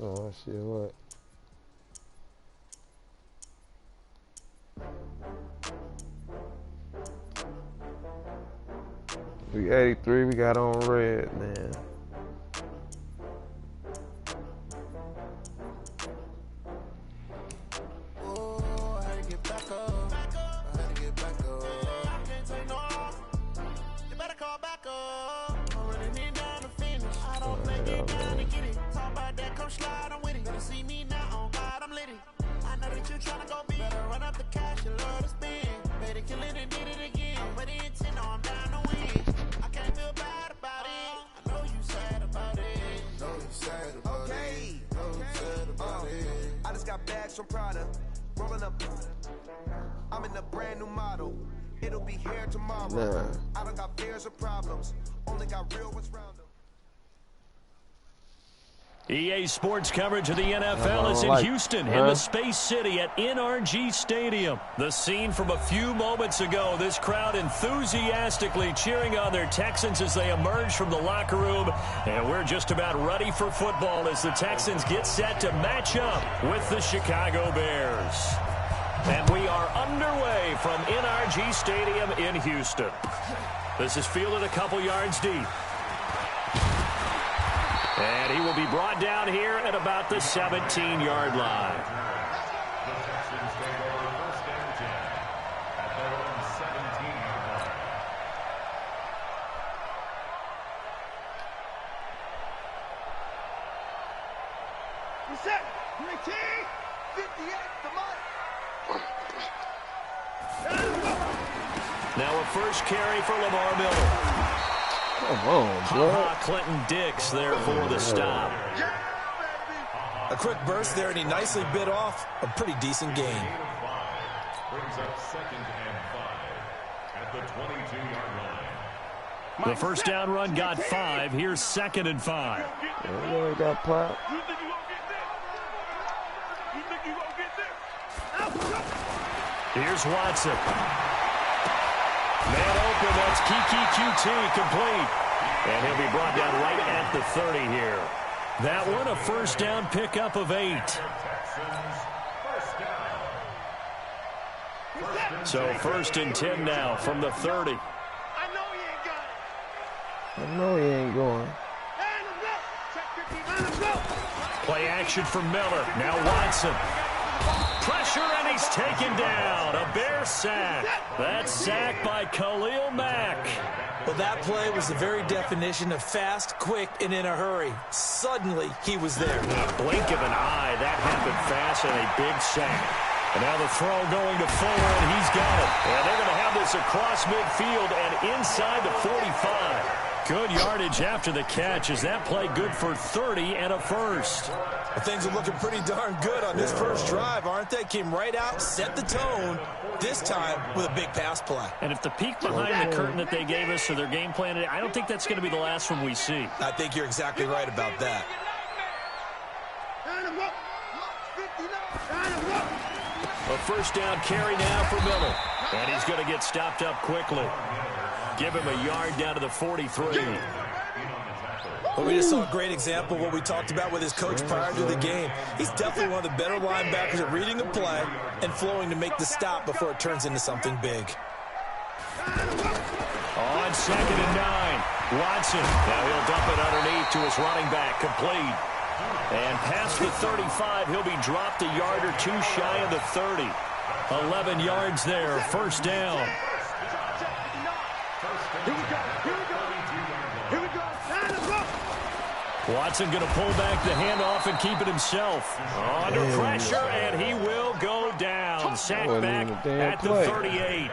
Oh, shit, what? We 83, we got on red, man. From Prada, rolling up. I'm in a brand new model. It'll be here tomorrow. Nah. I don't got fears or problems. Only got real ones round them. EA Sports coverage of the NFL is in Houston, in the Space City at NRG Stadium. The scene from a few moments ago, this crowd enthusiastically cheering on their Texans as they emerge from the locker room. And we're just about ready for football as the Texans get set to match up with the Chicago Bears. And we are underway from NRG Stadium in Houston. This is fielded a couple yards deep. And he will be brought down here at about the 17-yard line. Reset. 19, 58, the mark. Now a first carry for Lamar Miller. Come on, bro. Clinton Dix there for the stop. A quick burst there, and he nicely bit off a pretty decent gain. Brings up 2nd and 5 at the 22-yard line. The first down run got 5. Here's 2nd and 5. Oh, got popped. Here's Watson. Man open, that's Kiki QT complete. And he'll be brought down right at the 30 here. That one a first down pickup of 8. So 1st and 10 now from the 30. I know he ain't going. Play action for Miller. Now Watson. Pressure, and he's taken down. A Bear sack. That's sacked by Khalil Mack. Well, that play was the very definition of fast, quick, and in a hurry. Suddenly, he was there. In a blink of an eye, that happened fast, and a big sack. And now the throw going to Fuller, and he's got it. And they're going to have this across midfield and inside the 45. Good yardage after the catch. Is that play good for 30 and a first? Well, things are looking pretty darn good on this first drive, aren't they? Came right out, set the tone, this time with a big pass play. And if the peek behind the curtain that they gave us or their game plan, I don't think that's going to be the last one we see. I think you're exactly right about that. A first down carry now for Miller. And he's going to get stopped up quickly. Give him a yard down to the 43. Well, we just saw a great example of what we talked about with his coach prior to the game. He's definitely one of the better linebackers at reading a play and flowing to make the stop before it turns into something big. On 2nd and 9, Watson. Now he'll dump it underneath to his running back, complete. And past the 35, he'll be dropped a yard or two shy of the 30. 11 yards there, first down. Watson going to pull back the handoff and keep it himself. Under pressure, and he will go down. Sacked back at the 38.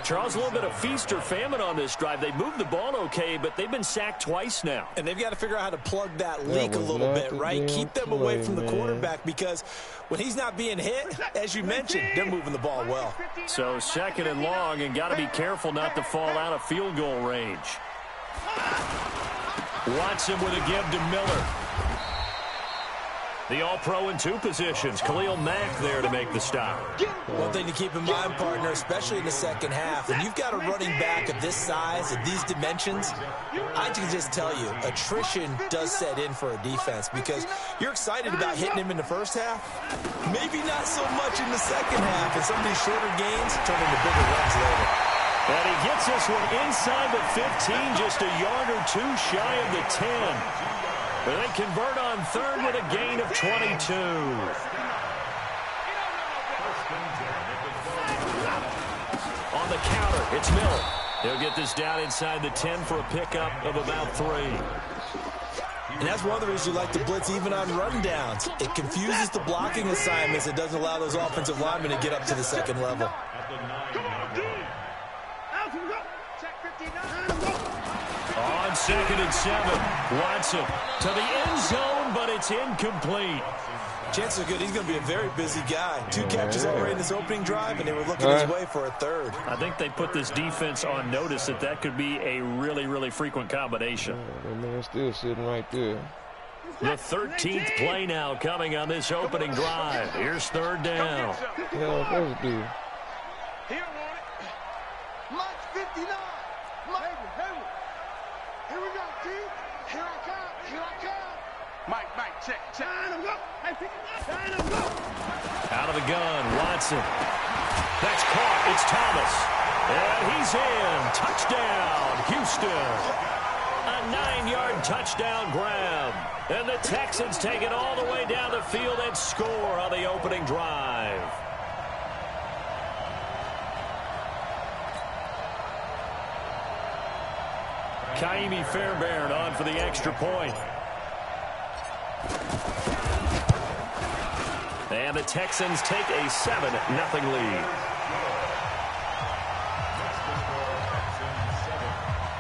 Charles, a little bit of feast or famine on this drive. They moved the ball okay, but they've been sacked twice now. And they've got to figure out how to plug that leak a little bit, right? Keep them away from the quarterback, because when he's not being hit, as you mentioned, they're moving the ball well. So 2nd and long, and got to be careful not to fall out of field goal range. Watson with a give to Miller. The All-Pro in 2 positions. Khalil Mack there to make the stop. One thing to keep in mind, partner, especially in the second half, when you've got a running back of this size and these dimensions, I can just tell you, attrition does set in for a defense because you're excited about hitting him in the first half, maybe not so much in the second half, and some of these shorter gains turn into bigger runs later. And he gets this one inside the 15, just a yard or 2 shy of the 10. But they convert on 3rd with a gain of 22. On the counter, it's Miller. He'll get this down inside the 10 for a pickup of about 3. And that's one of the reasons you like to blitz even on run downs. It confuses the blocking assignments. It doesn't allow those offensive linemen to get up to the second level. On 2nd and 7, Watson to the end zone, but it's incomplete. Chances are good he's going to be a very busy guy. 2 catches already in this opening drive, and they were looking his way for a 3rd. I think they put this defense on notice that could be a really, really frequent combination. That man's still sitting right there. The 13th play now coming on this opening drive. Here's 3rd down. Yeah, supposed to do. Mike 59. Mike, here we go, T. Here I come. Mike, check. Out of the gun, Watson. That's caught. It's Thomas. And he's in. Touchdown, Houston. A 9-yard touchdown grab. And the Texans take it all the way down the field and score on the opening drive. Kaimi Fairbairn on for the extra point. And the Texans take a 7-0 lead.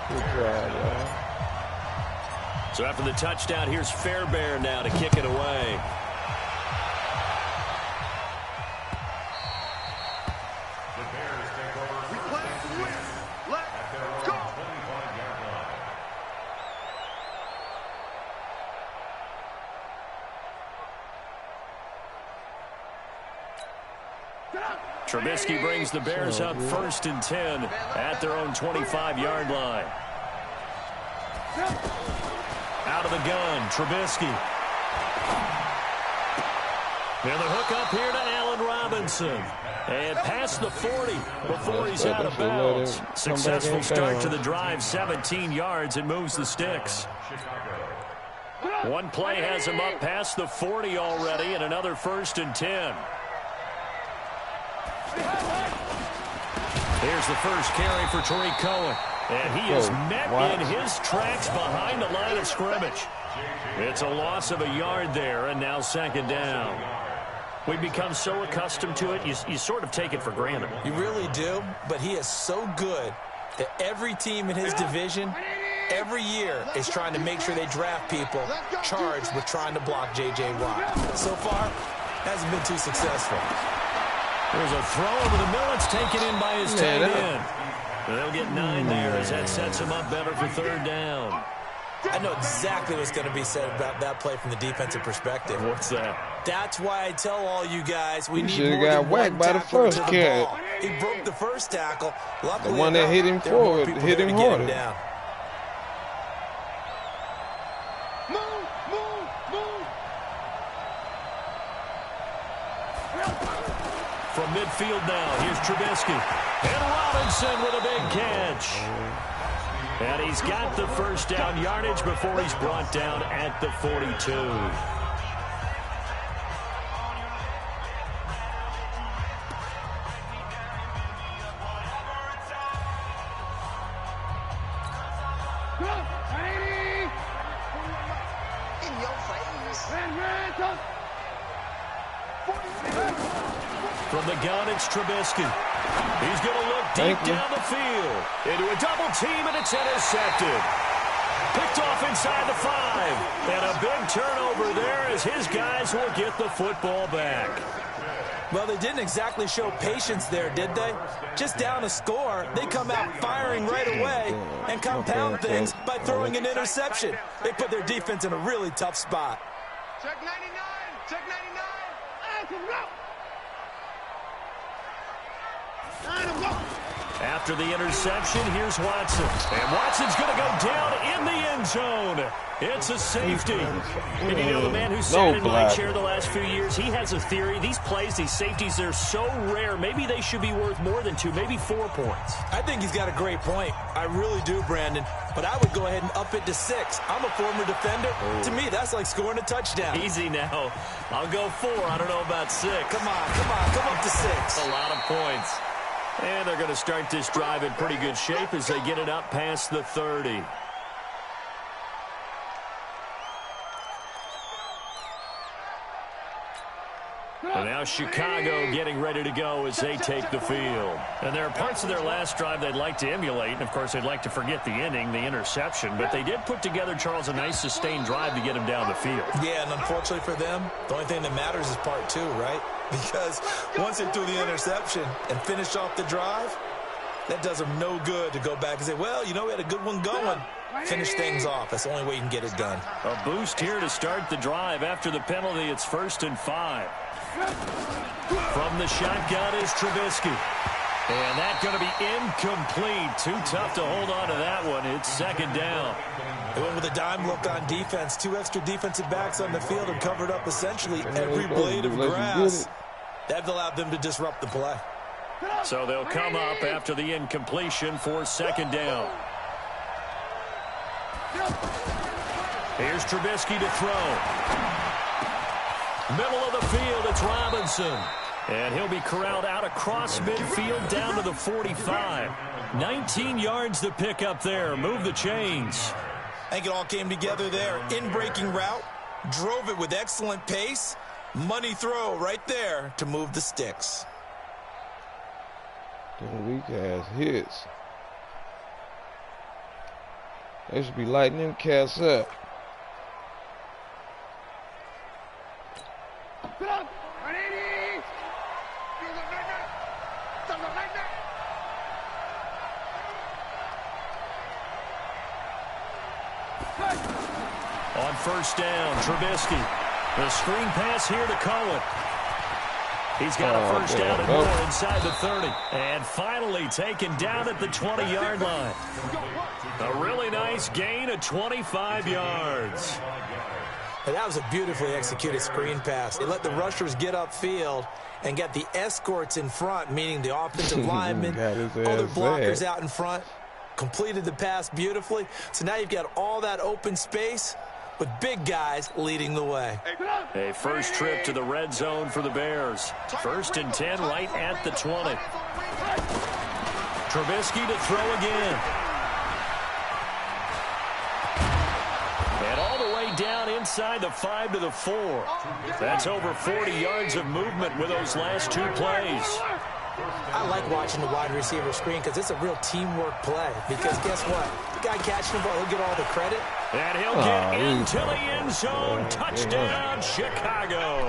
Good try, y'all. So after the touchdown, here's Fairbairn now to kick it away. The Bears take over. We play to win. Let's go. Trubisky brings the Bears up 1st and 10 at their own 25-yard line. Out of the gun, Trubisky. And the hook up here to Allen Robinson. And past the 40 before he's out of bounds. Successful start to the drive, 17 yards, and moves the sticks. One play has him up past the 40 already, and another 1st and 10. Here's the first carry for Tariq Cohen. And he is met in his tracks behind the line of scrimmage. It's a loss of a yard there, and now 2nd down. We've become so accustomed to it, you sort of take it for granted. You really do, but he is so good that every team in his division, every year, is trying to make sure they draft people charged with trying to block J.J. Watt. So far, hasn't been too successful. There's a throw over the middle. It's taken in by his tight end. They'll get 9 there as that sets him up better for 3rd down. I know exactly what's going to be said about that play from the defensive perspective. What's that? That's why I tell all you guys we need more got than whacked one by the tackler first to the carry. ball. He broke the first tackle. Luckily The one that hit him there were more forward people hit there him to get harder. down. From midfield now, here's Trubisky. And Robinson with a big catch. And he's got the 1st down yardage before he's brought down at the 42. In your face. From the gun, it's Trubisky. He's going to look deep down the field. Into a double team, and it's intercepted. Picked off inside the 5. And a big turnover there as his guys will get the football back. Well, they didn't exactly show patience there, did they? Just down a score, they come out firing right away and compound things by throwing an interception. They put their defense in a really tough spot. Check 99. Check 99. After the interception, here's Watson. And Watson's going to go down in the end zone. It's a safety. And you know, the man who sat in my chair the last few years, he has a theory. These plays, these safeties, they're so rare. Maybe they should be worth more than 2, maybe 4 points. I think he's got a great point. I really do, Brandon. But I would go ahead and up it to 6. I'm a former defender. To me, that's like scoring a touchdown. Easy now. I'll go 4. I don't know about 6. Come on. Come up to 6. A lot of points. And they're going to start this drive in pretty good shape as they get it up past the 30. And now Chicago getting ready to go as they take the field. And there are parts of their last drive they'd like to emulate. And, of course, they'd like to forget the ending, the interception. But they did put together, Charles, a nice sustained drive to get him down the field. Yeah, and unfortunately for them, the only thing that matters is part 2, right? Because once they threw the interception and finished off the drive, that does them no good to go back and say, well, you know, we had a good one going. Finish things off. That's the only way you can get it done. A boost here to start the drive. After the penalty, it's 1st and 5. From the shotgun is Trubisky. And that's going to be incomplete. Too tough to hold on to that one. It's 2nd down. They went with a dime look on defense. 2 extra defensive backs on the field and covered up essentially every blade of grass. That allowed them to disrupt the play. So they'll come up after the incompletion for 2nd down. Here's Trubisky to throw. Middle of the field, it's Robinson. And he'll be corralled out across midfield down to the 45. 19 yards to pick up there. Move the chains. I think it all came together there. In-breaking route. Drove it with excellent pace. Money throw right there to move the sticks. Them weak-ass hits. They should be lighting them cats up. On 1st down, Trubisky. The screen pass here to Cohen. He's got a 1st down and more inside the 30. And finally taken down at the 20-yard line. A really nice gain of 25 yards. And that was a beautifully executed screen pass. It let the rushers get upfield and get the escorts in front, meaning the offensive linemen, other blockers out in front. Completed the pass beautifully. So now you've got all that open space with big guys leading the way. A first trip to the red zone for the Bears. 1st and 10 right at the 20. Trubisky to throw again. And all the way down inside the 5 to the 4. That's over 40 yards of movement with those last 2 plays. I like watching the wide receiver screen because it's a real teamwork play. Because guess what? The guy catching the ball, he'll get all the credit. And he'll get into the end zone. Touchdown, Chicago.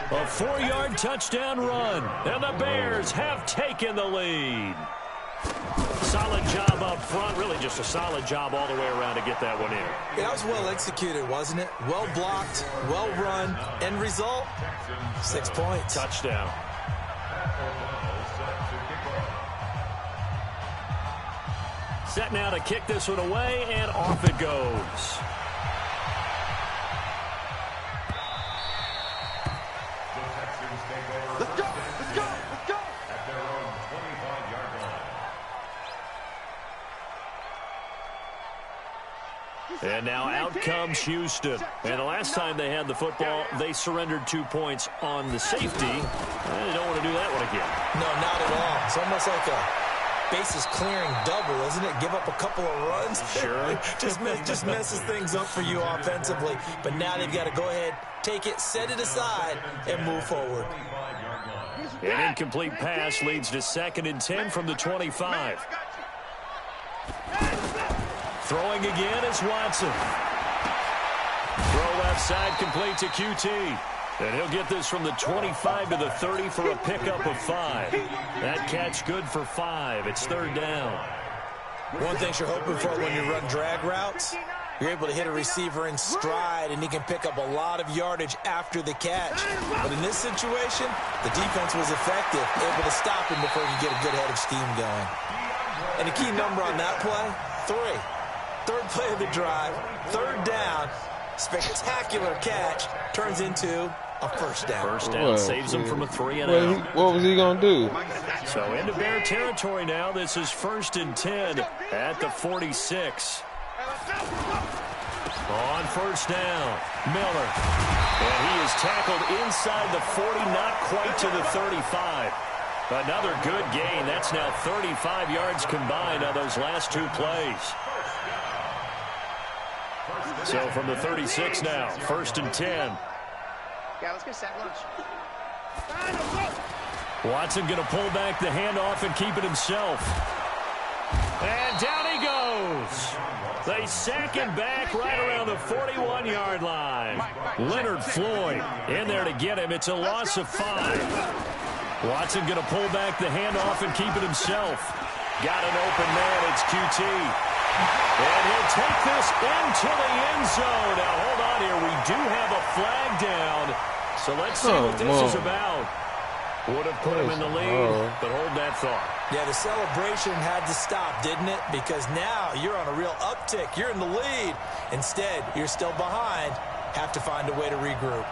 A 4-yard touchdown run. And the Bears have taken the lead. Solid job up front. Really just a solid job all the way around to get that one in. Yeah, that was well executed, wasn't it? Well blocked, well run. End result, 6 points. Touchdown. Set now to kick this one away, and off it goes. Let's go, let's go, let's go. At their own 25-yard line. And now out comes Houston. And the last time they had the football, they surrendered 2 points on the safety. They don't want to do that one again. No, not at all. It's almost like a bases clearing double, isn't it? Give up a couple of runs. Sure. just messes things up for you offensively. But now they've got to go ahead, take it, set it aside, and move forward. An incomplete pass leads to 2nd and 10 from the 25. Throwing again is Watson. Throw left side complete to QT. And he'll get this from the 25 to the 30 for a pickup of 5. That catch good for 5. It's 3rd down. One thing you're hoping for when you run drag routes, You're able to hit a receiver in stride, and he can pick up a lot of yardage after the catch. But in this situation, the defense was effective, able to stop him before he could get a good head of steam going. And a key number on that play, 3. Third play of the drive, third down, spectacular catch, turns into a first down. First down saves him from a 3-and-out. What was he going to do? So into Bear territory now. This is 1st and 10 at the 46. On first down, Miller. And he is tackled inside the 40, not quite to the 35. Another good gain. That's now 35 yards combined on those last 2 plays. So from the 36 now, 1st and 10. Yeah, let's get sack lunch. Watson going to pull back the handoff and keep it himself. And down he goes. They sack him back right around the 41-yard line. Leonard Floyd in there to get him. It's a loss of 5. Watson going to pull back the handoff and keep it himself. Got an open man. It's QT. And he'll take this into the end zone. Now, hold on here. We do have a flag down. So let's see what this is about. Would have put him in the lead, but hold that thought. Yeah, the celebration had to stop, didn't it? Because now you're on a real uptick. You're in the lead. Instead, you're still behind. Have to find a way to regroup.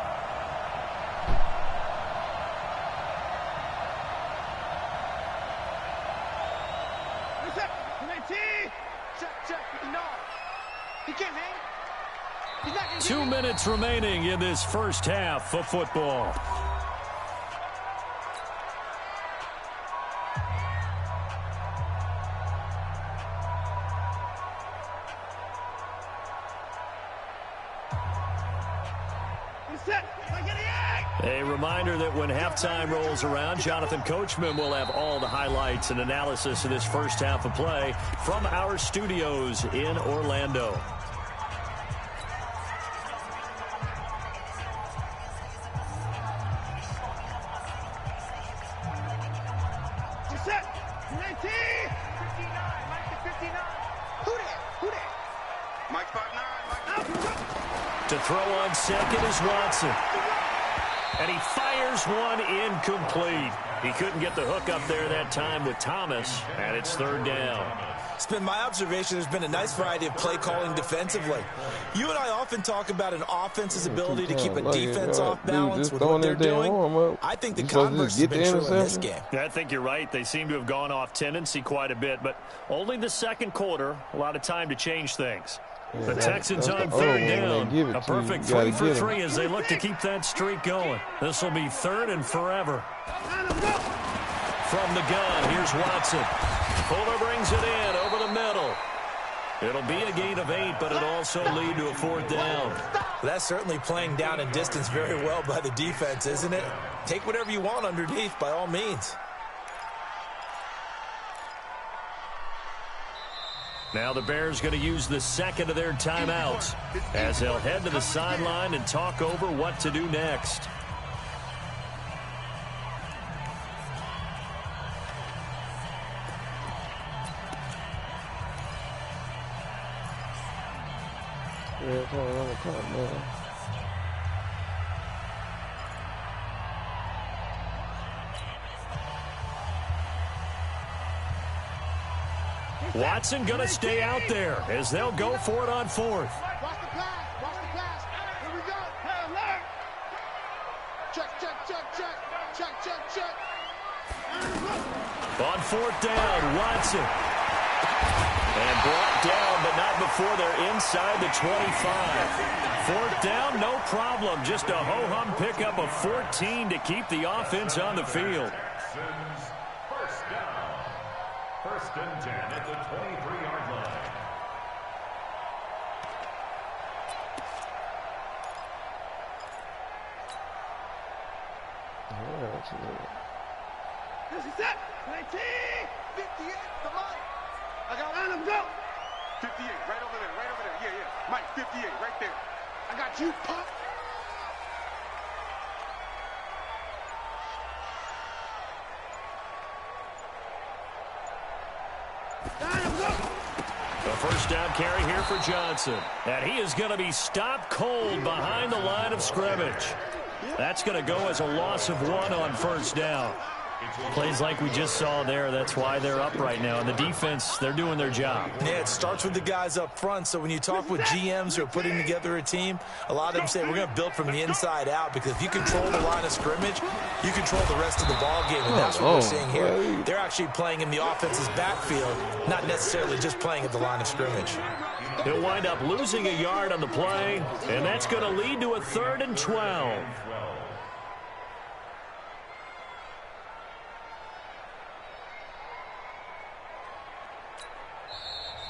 He can't hang. 2 minutes remaining in this first half of football. A reminder that when halftime rolls around, Jonathan Coachman will have all the highlights and analysis of this first half of play from our studios in Orlando. To throw on second is Watson. And he fires one incomplete. He couldn't get the hook up there that time with Thomas, and it's 3rd down. It's been my observation there's been a nice variety of play calling defensively. You and I often talk about an offense's ability to keep a defense off balance with what they're doing. I think the converse has been true in this game. I think you're right. They seem to have gone off tendency quite a bit, but only the second quarter, a lot of time to change things. The Texans on 3rd down. A perfect 3 for 3 as they look to keep that streak going. This will be 3rd and forever. From the gun, here's Watson. Fuller brings it in over the middle. It'll be a gain of 8, but it'll also lead to a 4th down. That's certainly playing down and distance very well by the defense, isn't it? Take whatever you want underneath by all means. Now the Bears going to use the second of their timeouts as they'll head to the sideline and talk over what to do next. Watson going to stay out there as they'll go for it on 4th. Watch the pass. Watch the pass. Here we go. Hey, alert. Check, check, check, check. Check, check, check. On 4th down, Watson. And brought down, but not before they're inside the 25. 4th down, no problem. Just a ho-hum pickup of 14 to keep the offense on the field. First down. 1st and 10 at the 23-yard line. This is it. 19. 58. Come on. I got him. Go. 58. Right over there. Right over there. Yeah, yeah. Mike, 58. Right there. I got you, pop. The first First down carry here for Johnson. And he is going to be stopped cold behind the line of scrimmage. That's going to go as a loss of 1 on first down. Plays like we just saw there. That's why they're up right now. And the defense, they're doing their job. Yeah, it starts with the guys up front. So when you talk with GMs who are putting together a team, a lot of them say we're going to build from the inside out, because if you control the line of scrimmage, you control the rest of the ball game. And that's what we're seeing here. They're actually playing in the offense's backfield, not necessarily just playing at the line of scrimmage. He'll wind up losing a yard on the play, and that's going to lead to a 3rd and 12.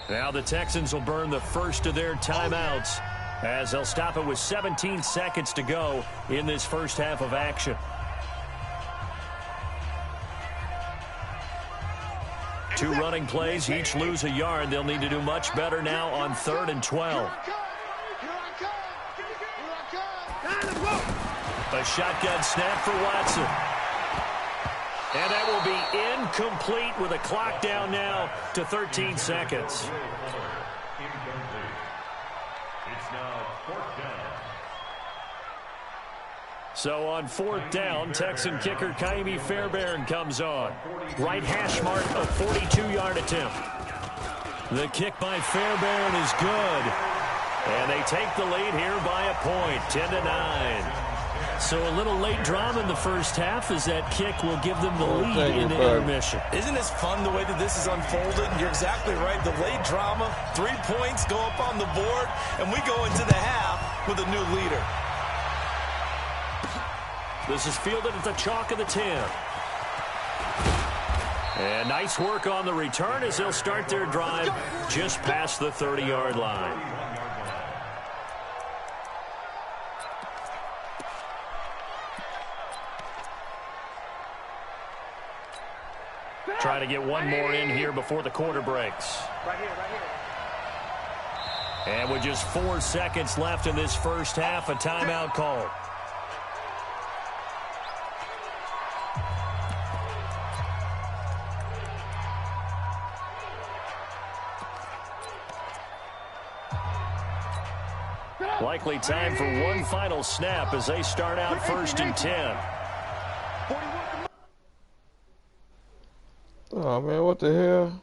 Now the Texans will burn the first of their timeouts as they'll stop it with 17 seconds to go in this first half of action. Two running plays, each lose a yard. They'll need to do much better now on 3rd and 12. A shotgun snap for Watson. And that will be incomplete with a clock down now to 13 seconds. It's now 4th down. So on 4th down, Texan kicker Kaimi Fairbairn comes on. Right hash mark, a 42-yard attempt. The kick by Fairbairn is good. And they take the lead here by a point, 10-9. So a little late drama in the first half as that kick will give them the lead in the intermission. Isn't this fun the way that this is unfolded? You're exactly right. The late drama, 3 points go up on the board, and we go into the half with a new leader. This is fielded at the chalk of the 10. And nice work on the return as they'll start their drive just past the 30-yard line. Try to get one more in here before the quarter breaks. Right here, right here. And with just 4 seconds left in this first half, a timeout call. Likely time for one final snap as they start out 1st and 10. Oh man, what the hell?